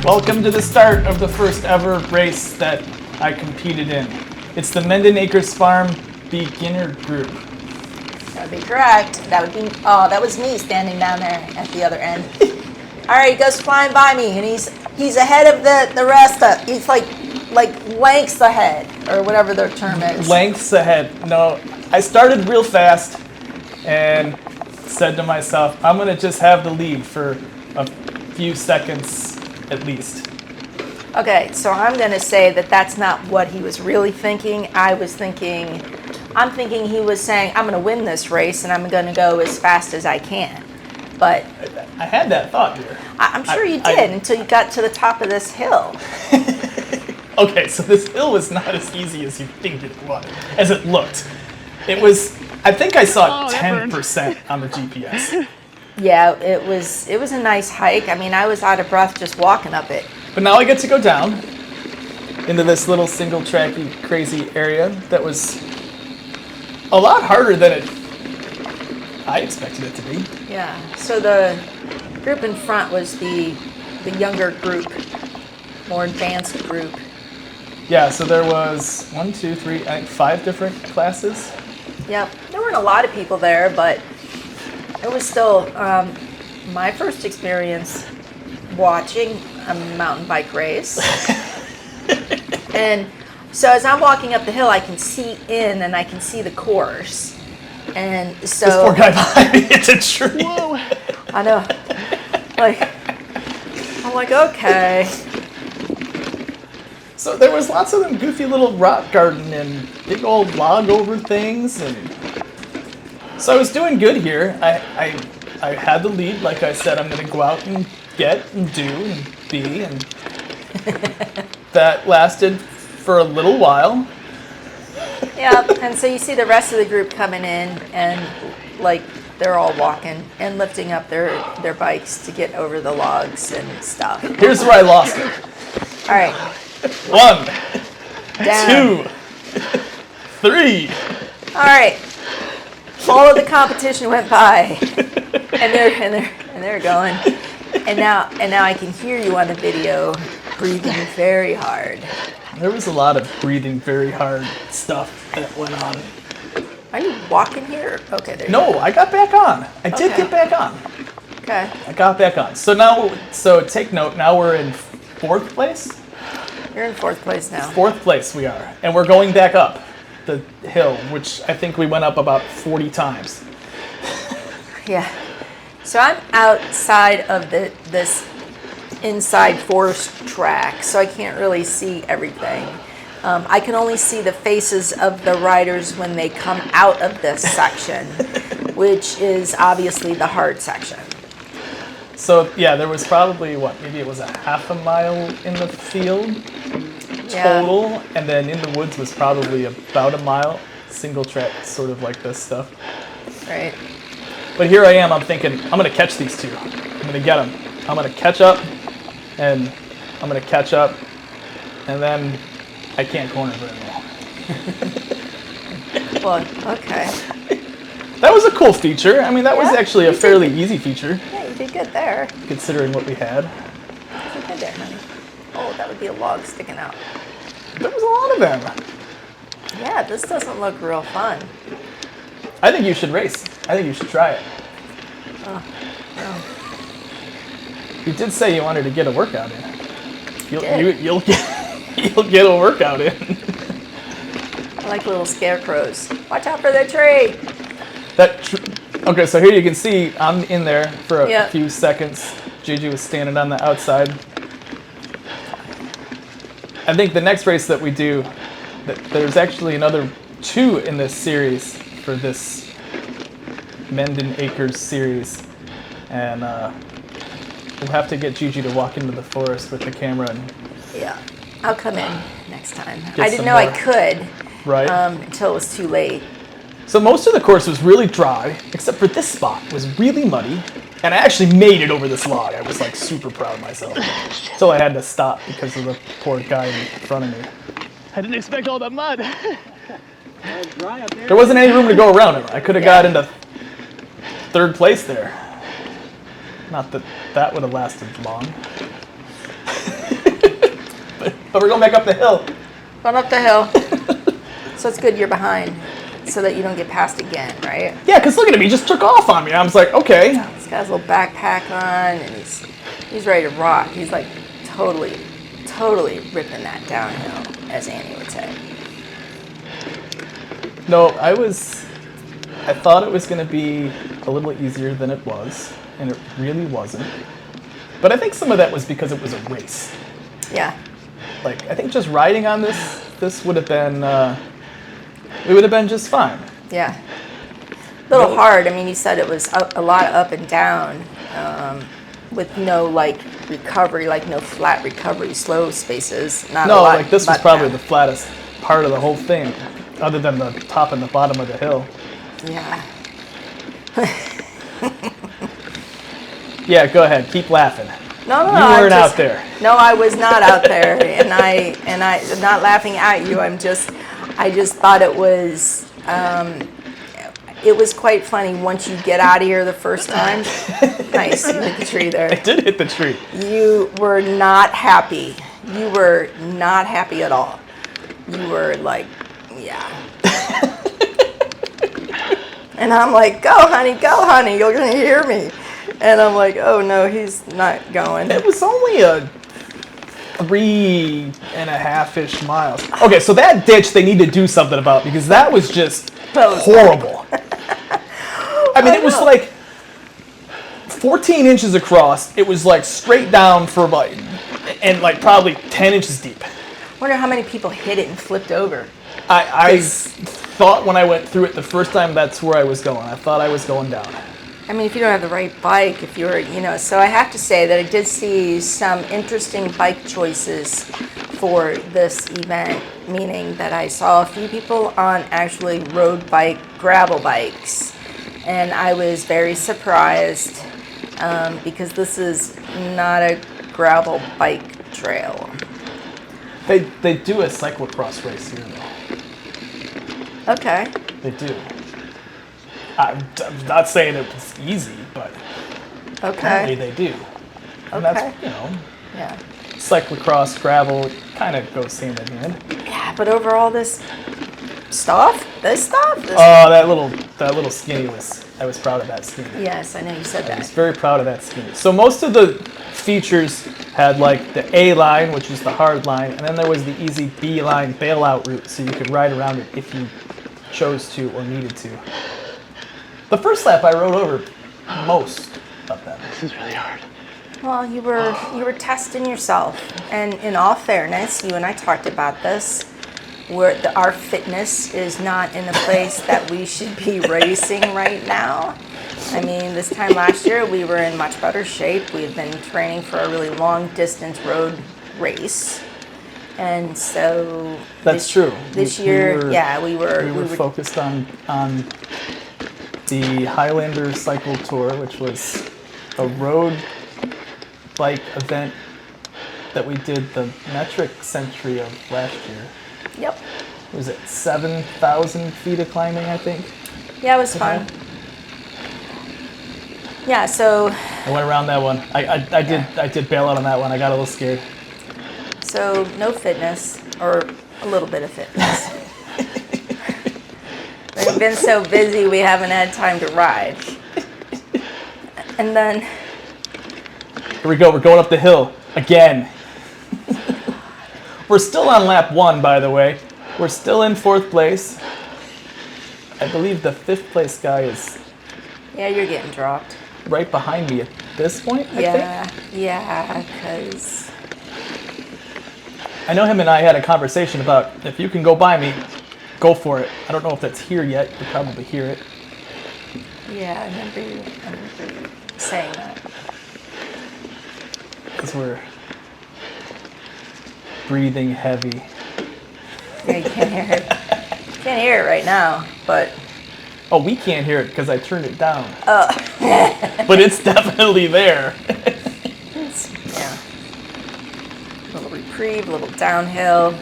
Welcome to the start of the first ever race that I competed in. It's the Mendon Acres Farm Beginner Group. That would be correct. That would be, oh, that was me standing down there at the other end. All right, he goes flying by me, and he's ahead of the rest of, he's like lengths ahead, or whatever their term is. Lengths ahead. No, I started real fast and said to myself, I'm going to just have the lead for a few seconds at least. Okay, so I'm going to say that that's not what he was really thinking. I'm thinking he was saying, I'm going to win this race, and I'm going to go as fast as I can. But I had that thought here. I'm sure you did until you got to the top of this hill. Okay, so this hill was not as easy as you think it was, as it looked. It was, I think I saw 10% on the GPS. Yeah, it was a nice hike. I mean, I was out of breath just walking up it. But now I get to go down into this little single tracky crazy area that was a lot harder than I expected it to be. Yeah, so the group in front was the younger group, more advanced group. Yeah, so there was 1, 2, 3, I think 5 different classes. Yep, there weren't a lot of people there, but it was still my first experience watching a mountain bike race. And so as I'm walking up the hill, I can see in and I can see the course. And so this poor guy behind me hits a tree. Whoa. I know. I'm like, okay. So there was lots of them goofy little rock garden and big old log over things, and so I was doing good here. I had the lead, like I said. I'm going to go out and get and do and be, and that lasted for a little while. Yeah, and so you see the rest of the group coming in, and like they're all walking and lifting up their bikes to get over the logs and stuff. Here's where I lost it. All right. 1, Down. 2, 3. All right. All of the competition went by, and they're going, and now I can hear you on the video breathing very hard. There was a lot of breathing very hard stuff that went on. Are you walking here? Okay, there you No, go. I got back on. I did get back on. Okay. I got back on. So take note, now we're in 4th place? You're in 4th place now. 4th place we are. And we're going back up the hill, which I think we went up about 40 times. Yeah. So I'm outside of this inside forest track, so I can't really see everything. I can only see the faces of the riders when they come out of this section, which is obviously the hard section. So yeah, there was probably, maybe it was a half a mile in the field total, and then in the woods was probably about a mile, single track, sort of like this stuff. Right. But here I am, I'm thinking, I'm gonna catch these two. I'm gonna get them. I'm gonna catch up, and I'm gonna catch up, and then I can't corner very well. Well, okay. That was a cool feature. I mean, that was actually a fairly easy feature. Yeah, you did good there. Considering what we had. You did good there, honey. Oh, that would be a log sticking out. There was a lot of them. Yeah, this doesn't look real fun. I think you should race. I think you should try it. Oh, no. You did say you wanted to get a workout in. You'll get a workout in. I like little scarecrows. Watch out for the tree. Okay, so here you can see I'm in there for a few seconds. Gigi was standing on the outside. I think the next race that we do, there's actually another 2 in this series for this Mendon Acres series, and we'll have to get Gigi to walk into the forest with the camera. Yeah, I'll come in next time. I didn't know I could, right? Until it was too late. So most of the course was really dry, except for this spot was really muddy, and I actually made it over this log. I was like super proud of myself. Until I had to stop because of the poor guy in front of me. I didn't expect all that mud. There wasn't any room to go around it. I could have got into 3rd place there. Not that that would have lasted long. but we're going back up the hill. Going up the hill. So it's good you're behind so that you don't get passed again, right? Yeah, because look at him. He just took off on me. I was like, okay. He's got his little backpack on, and he's ready to rock. He's like totally ripping that downhill, as Annie would say. No, I thought it was going to be a little easier than it was, and it really wasn't. But I think some of that was because it was a race. Yeah. Like, I think just riding on this would have been, it would have been just fine. Yeah. A little hard. I mean, you said it was a lot up and down, with no like recovery, like no flat recovery, slow spaces. Not a No, lot, like this was but, probably the flattest part of the whole thing, other than the top and the bottom of the hill. Yeah. Yeah, go ahead, keep laughing. No, You weren't out there. No, I was not out there, and I am not laughing at you. I just thought it was quite funny once you get out of here the first time. Nice, you hit the tree there. I did hit the tree. You were not happy. You were not happy at all. You were like, yeah. And I'm like, go, honey, you're gonna hear me. And I'm like, oh no, he's not going. It was only a 3.5-ish miles. Okay, so that ditch they need to do something about because that was just horrible. I mean, it was like 14 inches across. It was like straight down for about, and like probably 10 inches deep. I wonder how many people hit it and flipped over. I thought when I went through it the first time that's where I was going. I thought I was going down. I mean, if you don't have the right bike, if you're, so I have to say that I did see some interesting bike choices for this event, meaning that I saw a few people on actually road bike, gravel bikes, and I was very surprised because this is not a gravel bike trail. They do a cyclocross race here, though. Okay. They do. I'm not saying it was easy, but apparently they do. And that's, Yeah. cyclocross, gravel, kind of goes hand in hand. Yeah, but overall this stuff. Oh, that little skinny I was proud of that skinny. Yes, I know you said I that. was very proud of that skinny. So most of the features had like the A line, which is the hard line, and then there was the easy B line bailout route, so you could ride around it if you chose to or needed to. The first lap I rode over most of them. This is really hard. Well, you were testing yourself, and in all fairness, you and I talked about this. Our fitness is not in a place that we should be racing right now. I mean, this time last year we were in much better shape. We had been training for a really long distance road race, and so That's true. This year, we were focused on the Highlander Cycle Tour, which was a road bike event that we did the metric century of last year. Yep. Was it 7,000 feet of climbing, I think? Yeah, it was fun. Yeah, so I went around that one. I did bail out on that one. I got a little scared. So no fitness, or a little bit of fitness. We've been so busy we haven't had time to ride. And then Here we go. We're going up the hill again. We're still on lap 1, by the way. We're still in 4th place. I believe the 5th place guy is you're getting dropped. right behind me at this point, I think. Yeah, because I know him and I had a conversation about if you can go by me, go for it. I don't know if that's here yet. You'll probably hear it. yeah, I remember you saying that. Because we're breathing heavy. Yeah, you can't hear it. Can't hear it right now, but Oh, we can't hear it because I turned it down. But it's definitely there. yeah. A little reprieve, a little downhill,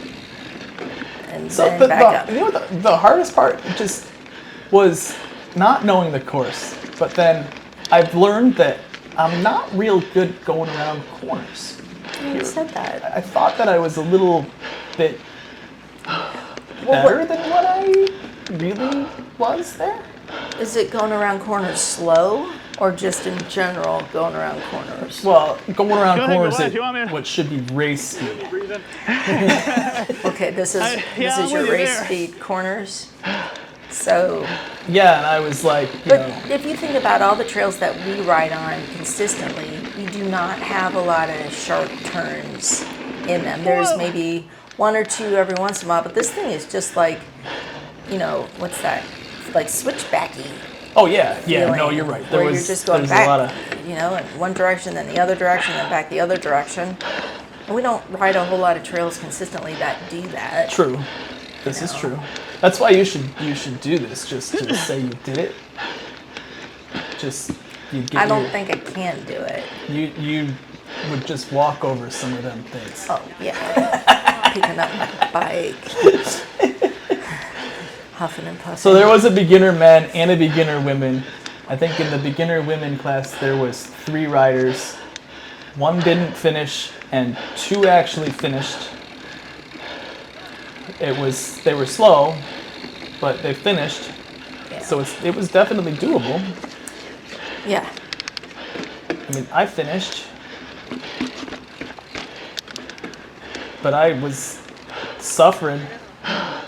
and then back up. You know what the hardest part just was not knowing the course. But then I've learned that I'm not real good going around corners. you said that. I thought that I was a little bit better than what I really was there. Is it going around corners slow, or just in general going around corners? Well, going around Go ahead, corners go ahead. at You want me to- what should be race speed. Okay, this is yeah, I'm your with you race there. speed corners. So, Yeah, and I was like, you but know, if you think about all the trails that we ride on consistently, we do not have a lot of sharp turns in them. There's Whoa. maybe one or two every once in a while, but this thing is just like, what's that? Like switchbacky. oh yeah, Feeling, no, you're right. where you're just going there's back, a lot of in one direction, then the other direction, then back the other direction. And we don't ride a whole lot of trails consistently that do that. true. This is true. That's why you should do this, just to say you did it. Just you get. I don't think I can do it. you would just walk over some of them things. Oh yeah, picking up my bike, huffing and puffing. So there was a beginner men and a beginner women. I think in the beginner women class there was 3 riders. 1 didn't finish and 2 actually finished. They were slow, but they finished. Yeah. So it was definitely doable. Yeah. I mean, I finished, but I was suffering.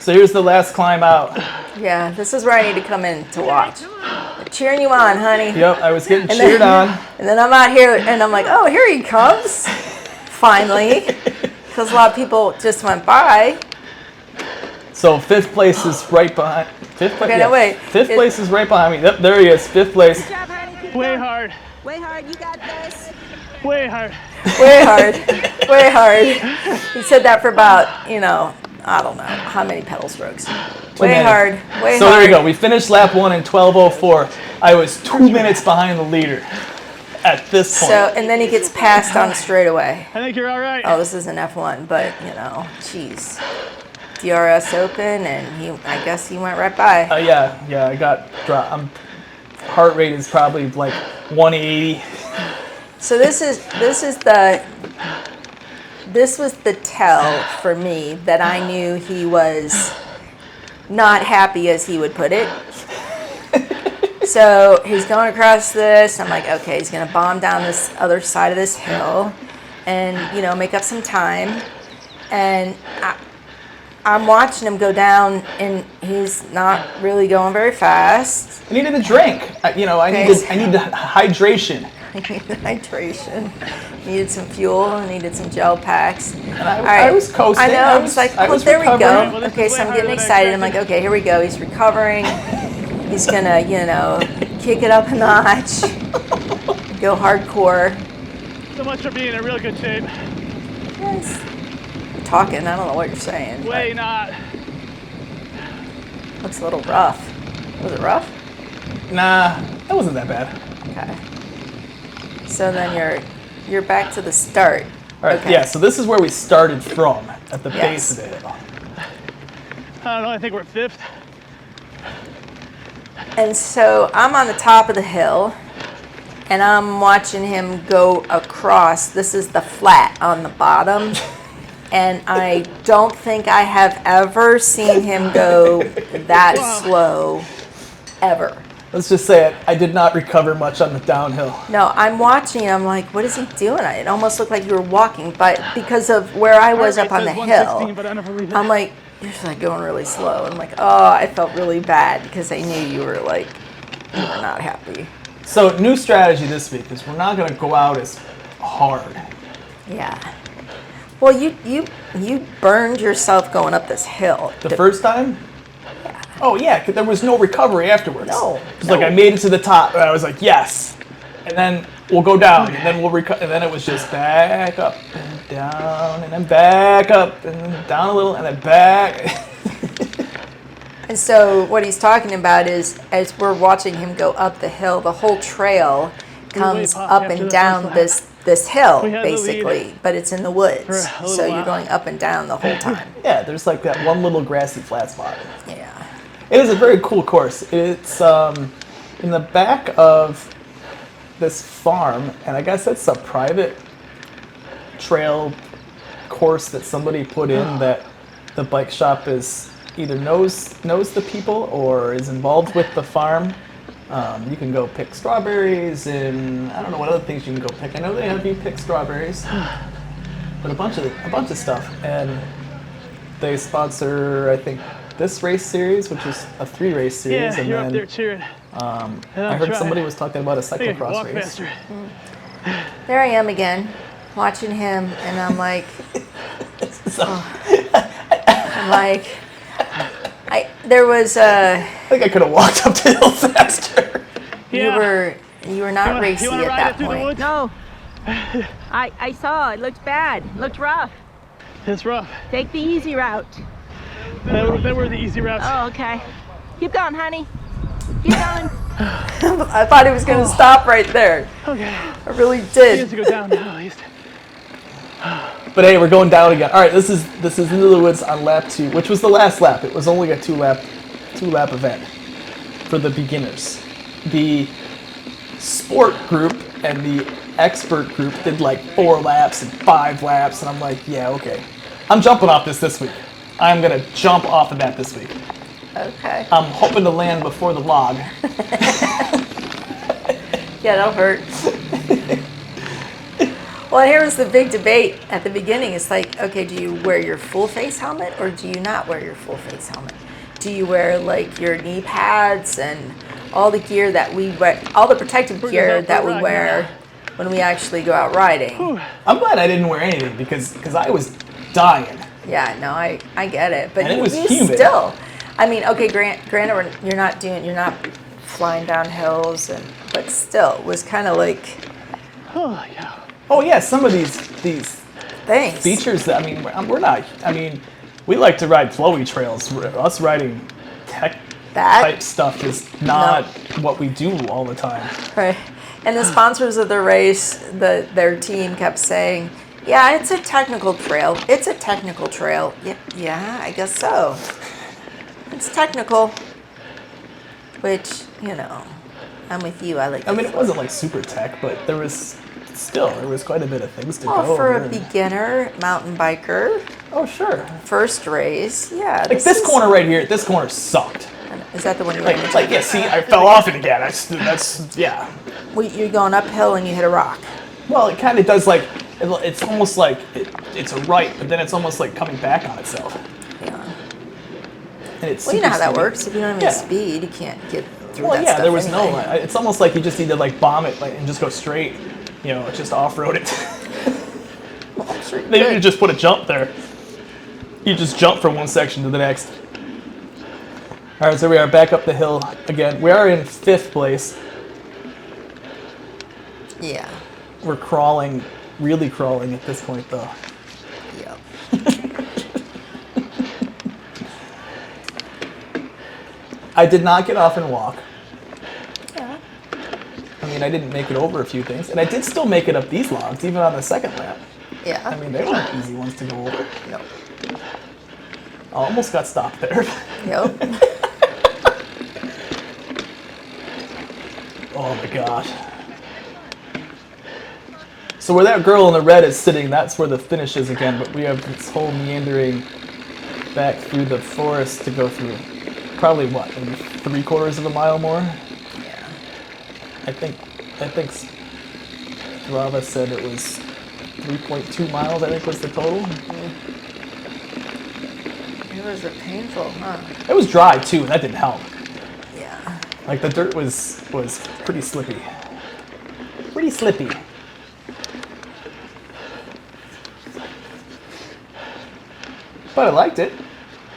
So here's the last climb out. Yeah, this is where I need to come in to watch. They're cheering you on, honey. Yep, I was getting And cheered then- on. And then I'm out here, and I'm like, oh, here he comes, finally. Because a lot of people just went by. So 5th place is right behind. 5th place. Okay, no, wait. 5th place is right behind me. Yep, there he is. 5th place. Good job, honey. Keep Way going. hard. Way hard. You got this. Way hard. Way hard. Way hard. He said that for about, I don't know, how many pedal strokes. Way minutes. hard. Way So hard. there you go. We finished lap 1 in 12:04. I was 2 minutes behind the leader at this point. So, and then he gets passed on straightaway. I think you're all right. Oh, this is an F1, but, geez. DRS open, and I guess he went right by. Yeah, I got dropped. Heart rate is probably like 180. So this was the tell for me that I knew he was not happy, as he would put it. So he's going across this. I'm like, okay, he's gonna bomb down this other side of this hill, and make up some time. And I'm watching him go down, and he's not really going very fast. I needed a drink. I needed hydration. I needed hydration, needed some fuel, I needed some gel packs. I was coasting. I know, I was like, I was there we recovering. go. Well, this Okay, is so way I'm harder getting than I excited. I'm like, expected. okay, here we go. He's recovering. He's gonna, kick it up a notch, go hardcore. So much for being in real good shape. Yes. You're talking, I don't know what you're saying. but Way not. looks a little rough. Was it rough? Nah, that wasn't that bad. Okay. So then you're back to the start. All right, Okay. yeah. So this is where we started from, at the Yes. base of the hill. I don't know. I think we're 5th. And so I'm on the top of the hill, and I'm watching him go across. This is the flat on the bottom. And I don't think I have ever seen him go that slow, ever. Let's just say it. I did not recover much on the downhill. No, I'm watching. I'm like, what is he doing? It almost looked like you were walking, but because of where I was up on the hill, But I never believe it. I'm like, you're just like going really slow. I'm like, oh, I felt really bad because I knew you were like, you were not happy. So new strategy this week is we're not going to go out as hard. Yeah. Well, you burned yourself going up this hill. The first time? Oh yeah, 'cause there was no recovery afterwards. No, It was like I made it to the top, and I was like, yes. And then we'll go down, and then we'll recover, and then it was just back up and down, and then back up and then down a little, and then back. And so what he's talking about is, as we're watching him go up the hill, the whole trail comes Pop up after and the down first lap. this hill, We had the lead basically, but it's in the woods. for a little So you're while. going up and down the whole time. Yeah, there's like that one little grassy flat spot. Yeah. It is a very cool course. It's in the back of this farm, and I guess it's a private trail course that somebody put in that the bike shop is either knows the people or is involved with the farm. You can go pick strawberries and I don't know what other things you can go pick. I know they have you pick strawberries, but a bunch of stuff. And they sponsor, I think, this race series, which is a 3-race series. Yeah, and you're then, up there cheering. I heard somebody was talking about a cyclocross race. Faster. There I am again, watching him, and I'm like, there was I think I could have walked up the hill faster. Yeah. you were not racy you wanna at ride that it through the point. woods? No. I saw. It looked bad. It looked rough. It's rough. Take the easy route. That were the easy routes. Oh, okay. Keep going, honey. Keep going. I thought he was going to stop right there. Okay. I really He has did. to go down now at least. But hey, we're going down again. All right, this is into the woods on lap 2, which was the last lap. It was only a 2-lap event for the beginners. The sport group and the expert group did like 4 laps and 5 laps, and I'm like, yeah, okay. I'm jumping off this week. I'm gonna jump off of that this week. Okay. I'm hoping to land before the log. Yeah, that'll hurt. Well, here was the big debate at the beginning. It's like, okay, do you wear your full face helmet or do you not wear your full face helmet? Do you wear like your knee pads and all the gear that we wear, all the protective gear that we wear when we actually go out riding? I'm glad I didn't wear anything because I was dying. Yeah, no, I get it, but And it was you humid. still. I mean, okay, granted, you're not flying down hills, but still, it was kind of like Oh, yeah. Oh yeah, some of these things. features that we're not. I mean, we like to ride flowy trails. Us riding tech type stuff is not what we do all the time. Right. And the sponsors of the race, their team kept saying, yeah, it's a technical trail. It's a technical trail. Yeah, I guess so. It's technical. Which, I'm with you. I mean, it wasn't like super tech, but there was quite a bit of things to go Well, for over. a beginner mountain biker, Oh, sure. first race, yeah. Like this corner right here, this corner sucked. Is that the one you ran into? Like, yeah, see, I fell off it again. Yeah. Well, you're going uphill and you hit a rock. Well, it kind of does like, it's almost like it's a right, but then it's almost like coming back on itself. Yeah. And it's Well, you know how that super works. If you don't have any Yeah. speed, you can't get through Well, that yeah, stuff there was anyway. no. It's almost like you just need to like bomb it and just go straight. Just off-road it. Well, I'm sure you They could. you just put a jump there. You just jump from one section to the next. All right, so we are back up the hill again. We are in 5th place. Yeah. We're crawling, really crawling at this point, though. Yep. I did not get off and walk. Yeah. I mean, I didn't make it over a few things, and I did still make it up these logs, even on the second lap. Yeah. I mean, they weren't easy ones to go over. Nope. I almost got stopped there. Yep. Oh my gosh. So where that girl in the red is sitting, that's where the finish is again, but we have this whole meandering back through the forest to go through. Probably what, maybe 3/4 of a mile more? Yeah. I think Strava said it was 3.2 miles, I think was the total. It was a painful, huh? It was dry too, and that didn't help. Yeah. Like the dirt was pretty slippy. Pretty slippy. But I liked it.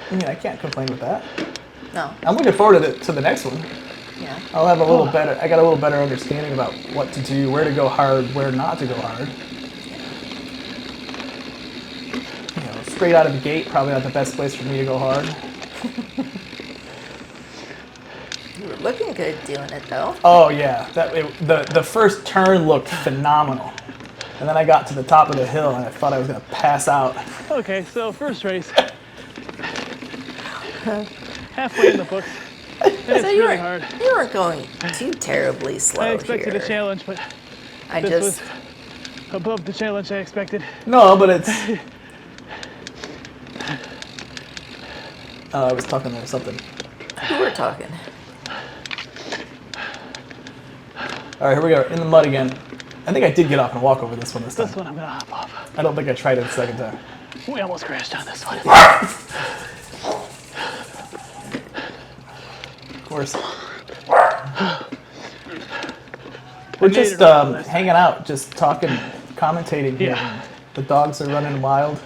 I mean, I can't complain with that. No. I'm looking forward to the next one. Yeah. I'll have a little better. I got a little better understanding about what to do, where to go hard, where not to go hard. Straight out of the gate, probably not the best place for me to go hard. You were looking good doing it, though. Oh yeah, the first turn looked phenomenal, and then I got to the top of the hill and I thought I was gonna pass out. Okay, so first race. Halfway in the books. And it's So you really hard. weren't going too terribly slow I expected here. a challenge, but I this just, above the challenge I expected. No, but it's. I was talking there something. Who were talking? All right, here we go. In the mud again. I think I did get off and walk over this one this time. This one I'm gonna hop off. I don't think I tried it a second time. We almost crashed on this one. Of course. We're made just it around this hanging out, just talking, commentating here. Yeah. The dogs are running wild.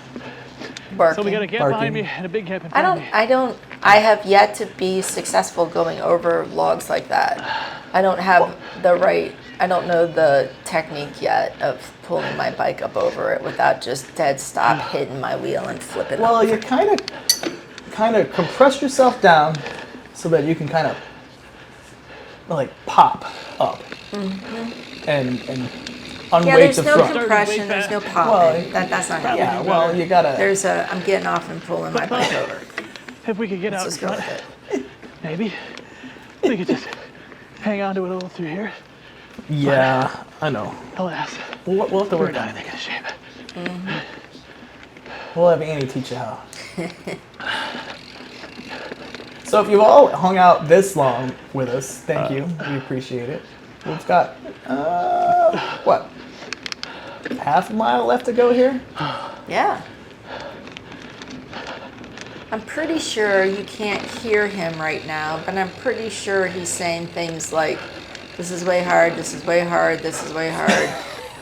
Barking. So we got a cat Barking. behind me and a big cat in front of me. I have yet to be successful going over logs like that. I don't have I don't know the technique yet of pulling my bike up over it without just dead stop hitting my wheel and flipping Well, over. you kind of compress yourself down so that you can kind of like pop up and unweight Yeah, there's the no front. compression, there's no popping. Well, That's not happening. Yeah, well, you gotta. I'm getting off and pulling my bike over. If we could get out Let's in just go front, with it. maybe. We could just hang on to it a little through here. Yeah, I know. Alas, We'll have to we're work not on in it. that good shape. We'll have Annie teach you how. So if you've all hung out this long with us, thank you. We appreciate it. We've got, what? Half a mile left to go here? Yeah. I'm pretty sure you can't hear him right now, but I'm pretty sure he's saying things like, this is way hard, this is way hard, this is way hard.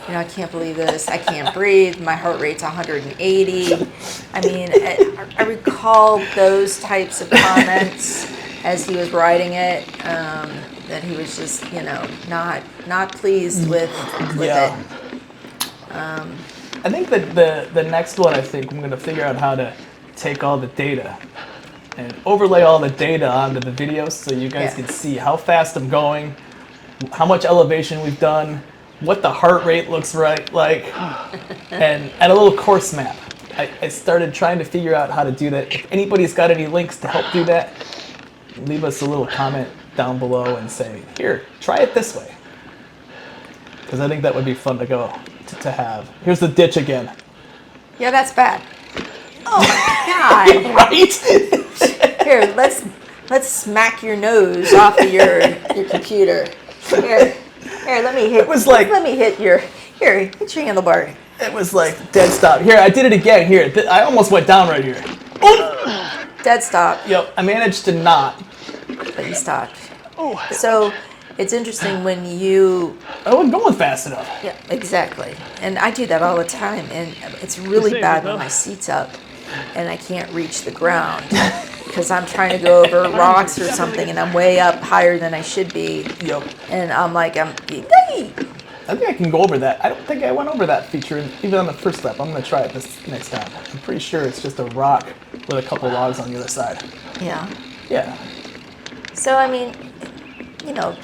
You know, I can't believe this. I can't breathe. My heart rate's 180. I mean, I recall those types of comments as he was writing it, that he was just, not pleased with Yeah. it. I think that the next one, I think I'm going to figure out how to take all the data and overlay all the data onto the videos so you guys Yeah. can see how fast I'm going, how much elevation we've done, what the heart rate looks like, and a little course map. I started trying to figure out how to do that. If anybody's got any links to help do that, leave us a little comment down below and say, here, try it this way. Because I think that would be fun to to have. Here's the ditch again. Yeah, that's bad. Oh my God. Right? Here, let's smack your nose off of your computer. Here, let me hit. It was like- let me hit your. Here, hit your handlebar. It was like dead stop. Here, I did it again. Here, I almost went down right here. Oh! Dead stop, Yep, I managed to not. but you stopped. Oh, So it's interesting when you. I wasn't going fast enough. Yeah, exactly. And I do that all the time, and it's really Save bad it, when though. my seat's up and I can't reach the ground because I'm trying to go over rocks or something, and I'm way up higher than I should be. Yep. And I'm like, hey! I think I can go over that. I don't think I went over that feature even on the first lap. I'm going to try it this next time. I'm pretty sure it's just a rock with a couple logs on the other side. Yeah. Yeah. So, I mean,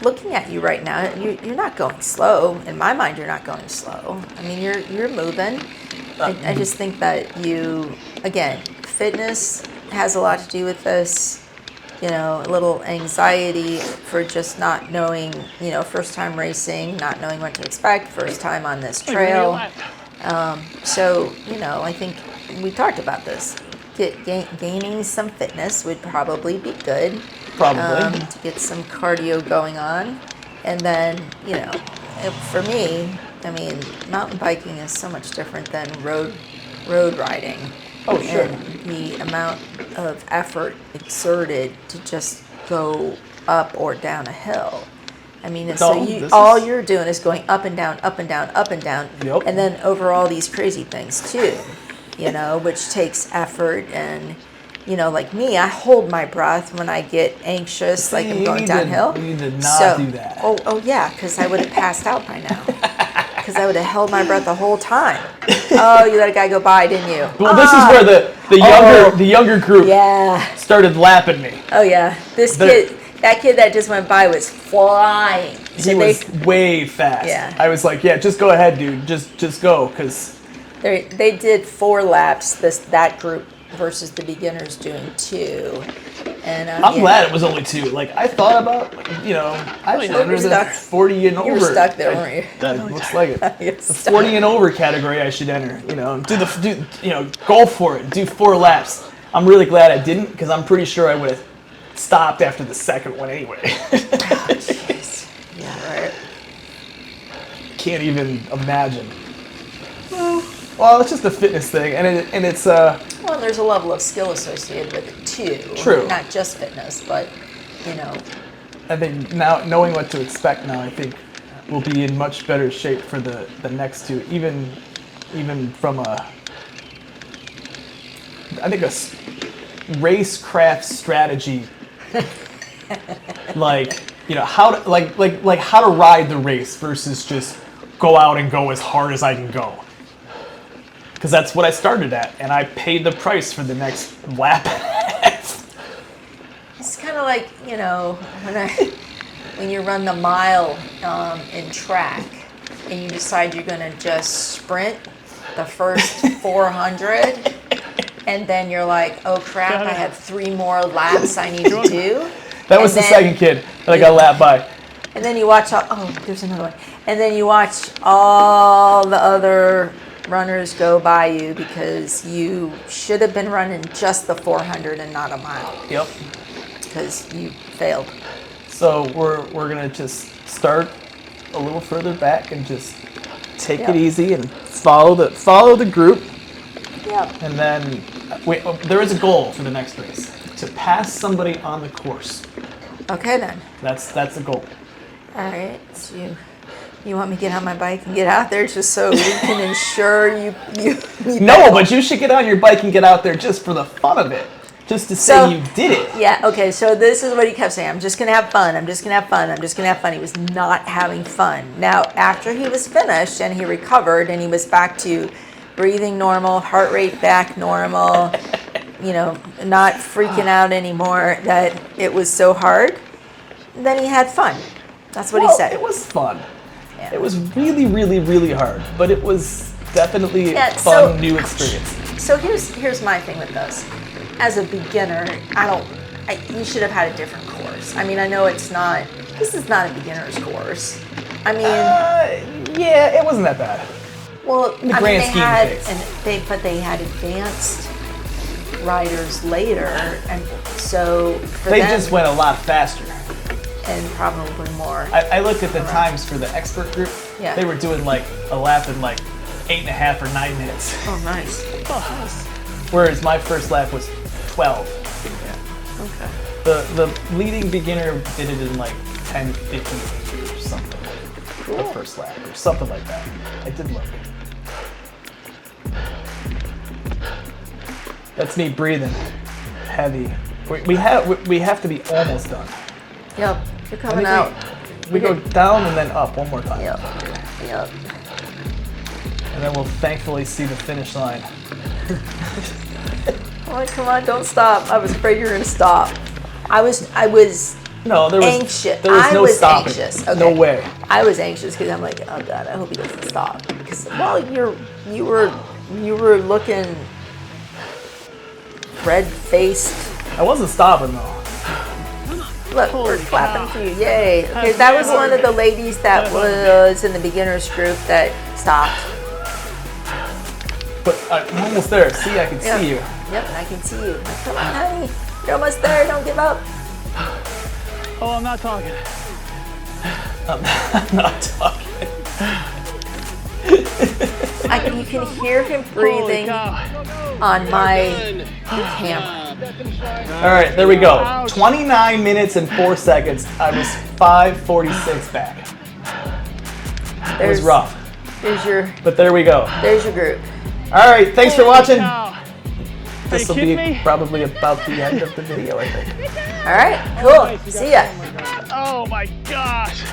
looking at you right now, you're not going slow. In my mind, you're not going slow. I mean, you're moving. I just think that you, again, fitness has a lot to do with this. A little anxiety for just not knowing, first time racing, not knowing what to expect, first time on this trail. So, I think we talked about this. Gaining some fitness would probably be good. Probably. To get some cardio going on. And then, for me, I mean, mountain biking is so much different than road riding. Oh, sure. And the amount of effort exerted to just go up or down a hill. I mean, No, all you're doing is going up and down, up and down, up and down, Yep. and then over all these crazy things too, which takes effort. And, like me, I hold my breath when I get anxious, like I'm you going need to- downhill. you need to not do that. Oh yeah, because I would have passed out by now. Because I would have held my breath the whole time. Oh, you let a guy go by, didn't you? Well, this is where the younger group Yeah. started lapping me. Oh yeah. That kid that just went by was flying. So He was way fast. Yeah. I was like, yeah, just go ahead, dude. Just go, because they did 4 laps. That group versus the beginners doing 2. And I'm glad it was only 2. Like, I thought about, I should enter the 40 and over. You were stuck there, weren't you? That looks like it. You're The stuck. 40 and over category I should enter. Go for it. Do 4 laps. I'm really glad I didn't, because I'm pretty sure I would have stopped after the second one anyway. Jeez. Yeah, right. Can't even imagine. Well, it's just a fitness thing, and it's Well, there's a level of skill associated with it too. True. Not just fitness, but I think now knowing what to expect now, I think we'll be in much better shape for the next 2, even from a racecraft strategy, how to how to ride the race versus just go out and go as hard as I can go. Because that's what I started at, and I paid the price for the next lap. it's kind of like when you run the mile in track and you decide you're going to just sprint the first 400, and then you're like, oh crap, I have 3 more laps I need to do. That was the second kid that I got lapped by. And then you watch there's another one. And then you watch all the other runners go by you because you should have been running just the 400 and not a mile. Yep. Because you failed. So we're gonna just start a little further back and just take it easy and follow the group. Yep. And then there is a goal for the next race, to pass somebody on the course. Okay then. That's the goal. All right. So you want me to get on my bike and get out there just so we can ensure you No, but you should get on your bike and get out there just for the fun of it. Just to say you did it. Yeah, okay, so this is what he kept saying. I'm just going to have fun. I'm just going to have fun. I'm just going to have fun. He was not having fun. Now, after he was finished and he recovered and he was back to breathing normal, heart rate back normal, not freaking out anymore that it was so hard, then he had fun. That's what he said. It was fun. Yeah. It was really, really, really hard, but it was definitely a fun new experience. So here's my thing with this. As a beginner, you should have had a different course. I mean, I know this is not a beginner's course. I mean, yeah, it wasn't that bad. Well, In the grand scheme of things. but they had advanced riders later, and so for They them, just went a lot faster. and probably more. I looked at the times for the expert group. Yeah. They were doing like a lap in like 8.5 or 9 minutes. Oh, nice. Whereas my first lap was 12. Okay. The leading beginner did it in like 10:50 or something. Cool. The first lap or something like that. I did look. That's me breathing heavy. We have to be almost done. Yep. You're coming out. We go down and then up one more time. Yep. And then we'll thankfully see the finish line. Oh, come on, don't stop. I was afraid you were going to stop. I was No, there was anxious. There was I no was stopping. anxious. Okay. No way. I was anxious because I'm like, oh God, I hope he doesn't stop. Because you were looking red-faced. I wasn't stopping though. Look, we're clapping for you. Yay. Okay, that was one of the ladies that was in the beginners group that stopped. But I'm almost there. See, I can Yep. see you. Yep, I can see you. Come on, honey. You're almost there. Don't give up. Oh, I'm not talking. I'm not talking. You can hear him breathing on my camera. All right, there we go. 29 minutes and 4 seconds. I was 5:46 back. It was rough, but there we go. There's your group. All right, thanks for watching. Cow. This will kidding be me? probably about the end of the video, I think. All right, cool. See ya. Oh my gosh.